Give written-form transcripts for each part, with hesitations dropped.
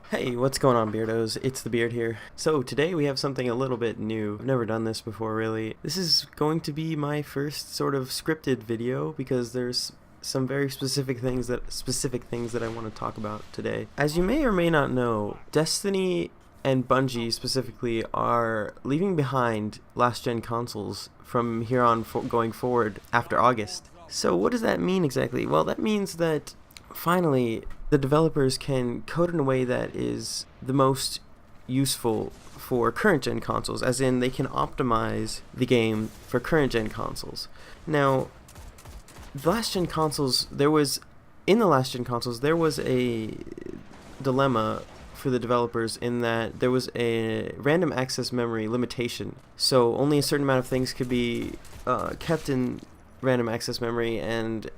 Hey, what's going on, Beardos? It's the Beard here. So today we have something a little bit new. I've never done this before, really. This is going to be my first sort of scripted video because there's some very specific things that I want to talk about today. As you may or may not know, Destiny and Bungie specifically are leaving behind last-gen consoles from here on going forward after August. So what does that mean exactly? Well, that means that finally the developers can code in a way that is the most useful for current gen consoles, as in they can optimize the game for current gen consoles. Now, the last gen consoles, there was a dilemma for the developers in that there was a random access memory limitation. So only a certain amount of things could be kept in random access memory, and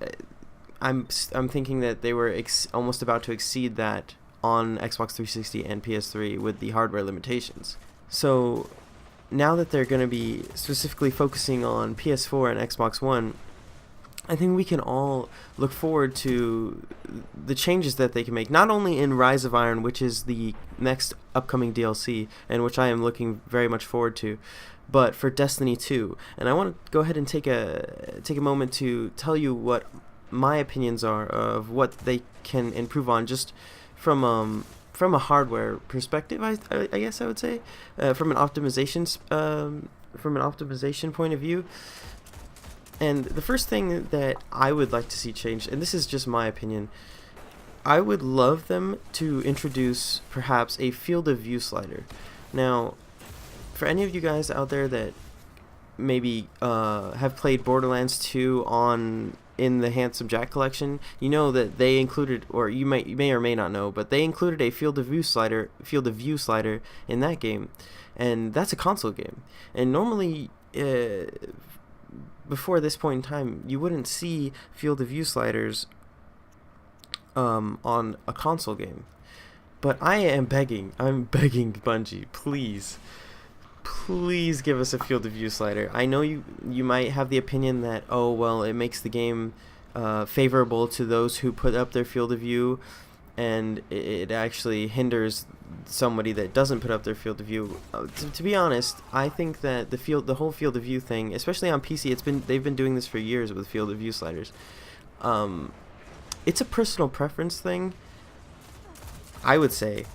I'm thinking that they were almost about to exceed that on Xbox 360 and PS3 with the hardware limitations. So now that they're going to be specifically focusing on PS4 and Xbox One, I think we can all look forward to the changes that they can make, not only in Rise of Iron, which is the next upcoming DLC, and which I am looking very much forward to, but for Destiny 2. And I want to go ahead and take a moment to tell you what my opinions are of what they can improve on, just from a hardware perspective. I guess I would say from an optimization point of view. And the first thing that I would like to see changed, and this is just my opinion, I would love them to introduce perhaps a field of view slider. Now, for any of you guys out there that maybe have played Borderlands 2 in the Handsome Jack collection, you know that they included, or you may or may not know, but they included a field of view slider in that game, and that's a console game. And normally, before this point in time, you wouldn't see field of view sliders on a console game. But I'm begging Bungie, please give us a field of view slider. I know you might have the opinion that, oh well, it makes the game favorable to those who put up their field of view, and it actually hinders somebody that doesn't put up their field of view. To be honest, I think that the whole field of view thing, especially on PC, they've been doing this for years with field of view sliders. It's a personal preference thing, I would say.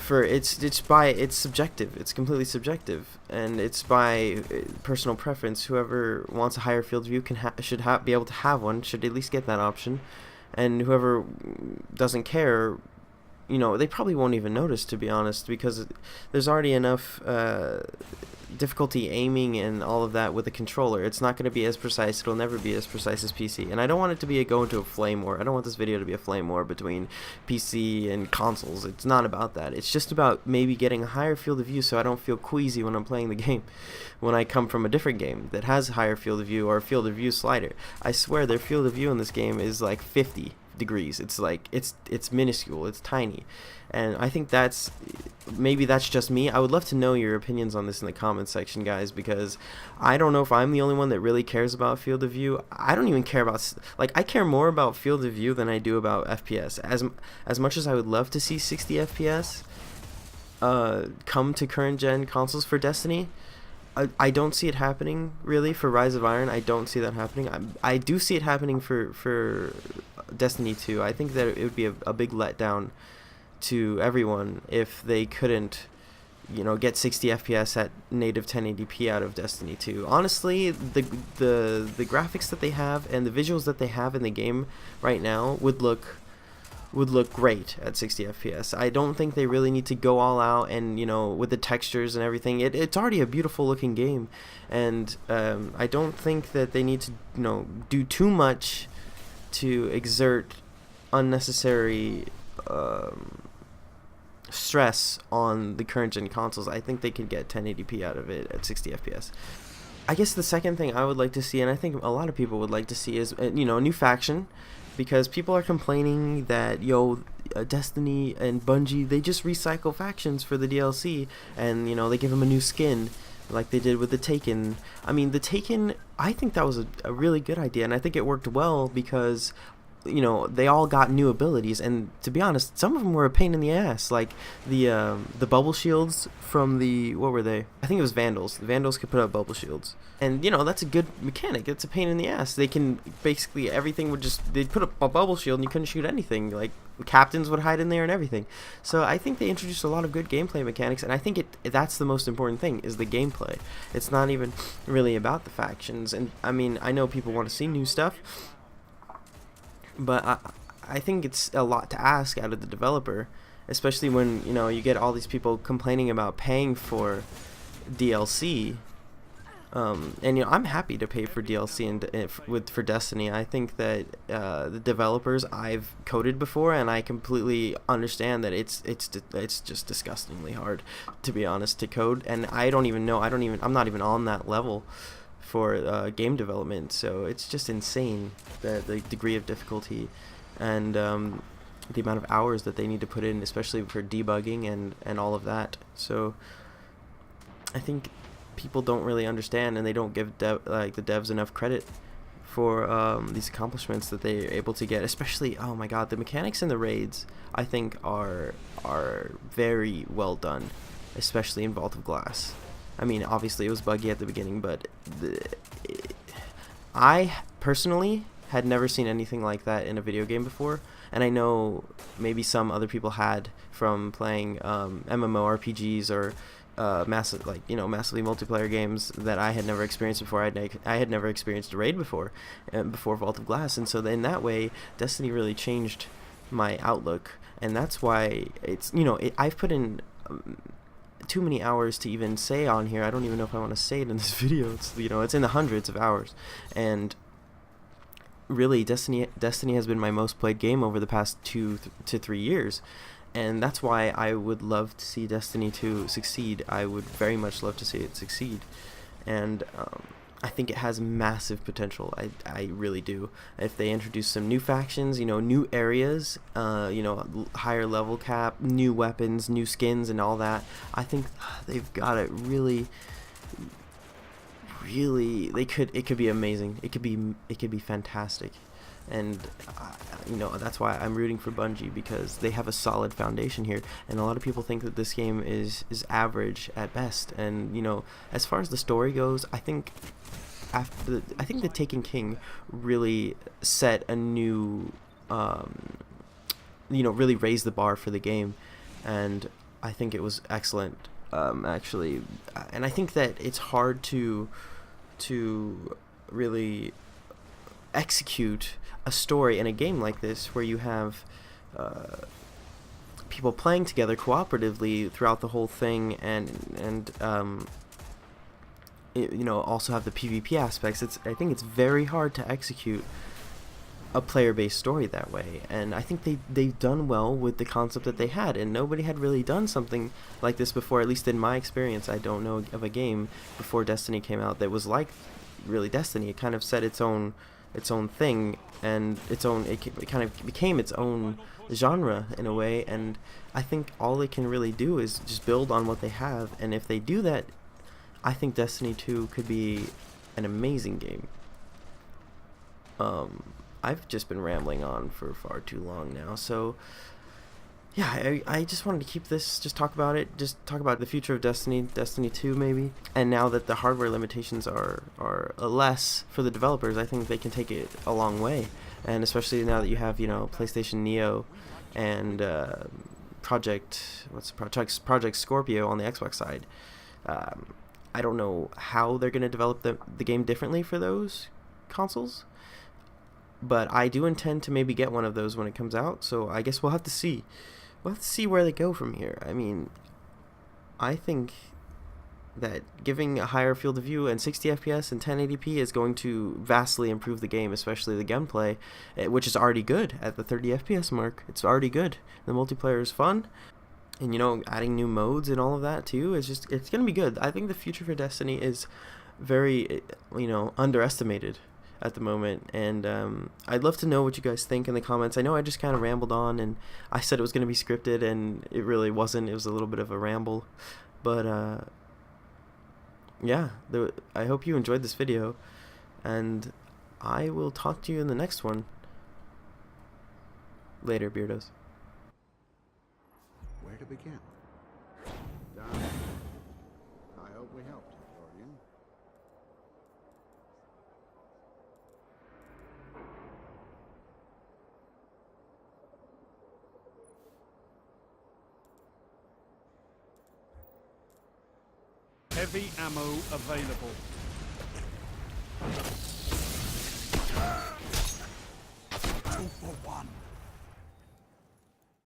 It's subjective. It's completely subjective, and it's by personal preference. Whoever wants a higher field of view should be able to have one. Should at least get that option, and whoever doesn't care, they probably won't even notice, to be honest, because there's already enough difficulty aiming and all of that with the controller. It's not going to be as precise. It'll never be as precise as PC. And I don't want it to go into a flame war. I don't want this video to be a flame war between PC and consoles. It's not about that. It's just about maybe getting a higher field of view so I don't feel queasy when I'm playing the game when I come from a different game that has a higher field of view or a field of view slider. I swear their field of view in this game is like 50 degrees. It's like it's minuscule. It's tiny. And I think maybe that's just me. I would love to know your opinions on this in the comments section, guys, because I don't know if I'm the only one that really cares about field of view. I don't even care about, I care more about field of view than I do about FPS. As much as I would love to see 60 FPS come to current gen consoles for Destiny, I don't see it happening, really, for Rise of Iron. I don't see that happening. I do see it happening for Destiny 2. I think that it would be a big letdown to everyone if they couldn't, get 60 FPS at native 1080p out of Destiny 2. Honestly, the graphics that they have and the visuals that they have in the game right now would look great at 60 FPS. I don't think they really need to go all out and, with the textures and everything. It's already a beautiful looking game, and I don't think that they need to, do too much to exert unnecessary stress on the current gen consoles. I think they could get 1080p out of it at 60 FPS. I guess the second thing I would like to see, and I think a lot of people would like to see, is a new faction, because people are complaining that Destiny and Bungie, they just recycle factions for the DLC, and they give them a new skin. like they did with the Taken. I mean, the Taken, I think that was a really good idea, and I think it worked well because, you know, they all got new abilities, and to be honest, some of them were a pain in the ass. Like the bubble shields from the, what were they? I think it was Vandals. The Vandals could put up bubble shields, and you know, that's a good mechanic. It's a pain in the ass. They can basically, everything would just, they'd put up a bubble shield and you couldn't shoot anything. Like captains would hide in there and everything. So I think they introduced a lot of good gameplay mechanics, and I think that's the most important thing, is the gameplay. It's not even really about the factions. And I mean, I know people want to see new stuff, but I think it's a lot to ask out of the developer, especially when, you know, you get all these people complaining about paying for DLC. And you know, I'm happy to pay for DLC for Destiny. I think that the developers, I've coded before, and I completely understand that it's just disgustingly hard, to be honest, to code. And I'm not even on that level for game development, so it's just insane, the degree of difficulty and the amount of hours that they need to put in, especially for debugging and all of that. So I think people don't really understand, and they don't give the devs enough credit for these accomplishments that they're able to get. Especially, oh my god, the mechanics in the raids, I think are very well done, especially in Vault of Glass. I mean, obviously it was buggy at the beginning, but I personally had never seen anything like that in a video game before, and I know maybe some other people had from playing MMORPGs or massively multiplayer games that I had never experienced before. I had never experienced a raid before Vault of Glass, and so in that way, Destiny really changed my outlook, and that's why it's, you know, I've put in too many hours to even say on here. I don't even know if I want to say it in this video. It's, you know, it's in the hundreds of hours, and really Destiny has been my most played game over the past 2 to 3 years, and that's why I would love to see Destiny 2 succeed. I would very much love to see it succeed, and I think it has massive potential. I really do. If they introduce some new factions, you know, new areas, you know, higher level cap, new weapons, new skins, and all that, I think they've got it really. It could be amazing. It could be fantastic, and you know, that's why I'm rooting for Bungie, because they have a solid foundation here. And a lot of people think that this game is average at best. And you know, as far as the story goes, I think the Taken King really set a new, you know, really raised the bar for the game, and I think it was excellent, actually. And I think that it's hard to really execute a story in a game like this, where you have people playing together cooperatively throughout the whole thing, and you know, also have the PvP aspects. I think it's very hard to execute a player-based story that way, and I think they've done well with the concept that they had, and nobody had really done something like this before, at least in my experience. I don't know of a game before Destiny came out that was like really Destiny. It kind of set its own thing, and it kind of became its own genre in a way, and I think all they can really do is just build on what they have, and if they do that, I think Destiny 2 could be an amazing game. I've just been rambling on for far too long now, so yeah, I just wanted to keep this, just talk about the future of Destiny 2 maybe. And now that the hardware limitations are less for the developers, I think they can take it a long way. And especially now that you have, you know, PlayStation Neo and Project Scorpio on the Xbox side. I don't know how they're going to develop the game differently for those consoles, but I do intend to maybe get one of those when it comes out, so I guess we'll have to see. We'll have to see where they go from here. I mean, I think that giving a higher field of view and 60 FPS and 1080p is going to vastly improve the game, especially the gunplay, which is already good at the 30 FPS mark. It's already good. The multiplayer is fun, and you know, adding new modes and all of that too, it's going to be good. I think the future for Destiny is very, you know, underestimated at the moment, and I'd love to know what you guys think in the comments. I know I just kind of rambled on, and I said it was going to be scripted, and it really wasn't. It was a little bit of a ramble, but yeah, I hope you enjoyed this video, and I will talk to you in the next one. Later, Beardos. Where to begin? Done. I hope we helped, Guardian. Heavy ammo available. 2 for 1.